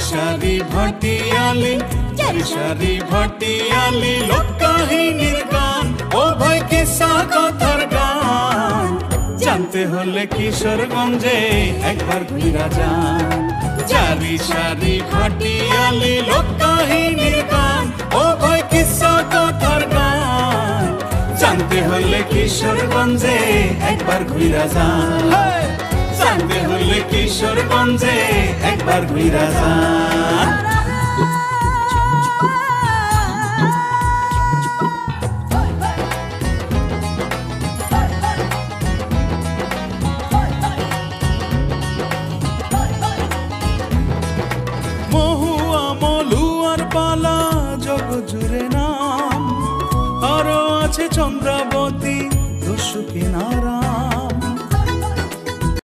সারি ভাটিয়ালি সারি ভাটিয়ালি লোককাহিনীর গান ও ভাই কিসা কথার গান জানতে হলে কিশোরগঞ্জে একবার ঘুরা যান চারি সারি ভাটিয়ালি লোককাহিনীর গান ও ভাই কিসা কথার গান জানতে হলে কিশোরগঞ্জে একবার ঘুরা যান জানতে হলে কিশোরগঞ্জে একবার ঘুরা যান মহুয়া মলুয়ার পালা জগৎ জুড়ে নাম আরো আছে চন্দ্রাবতী দস্যু কিনারা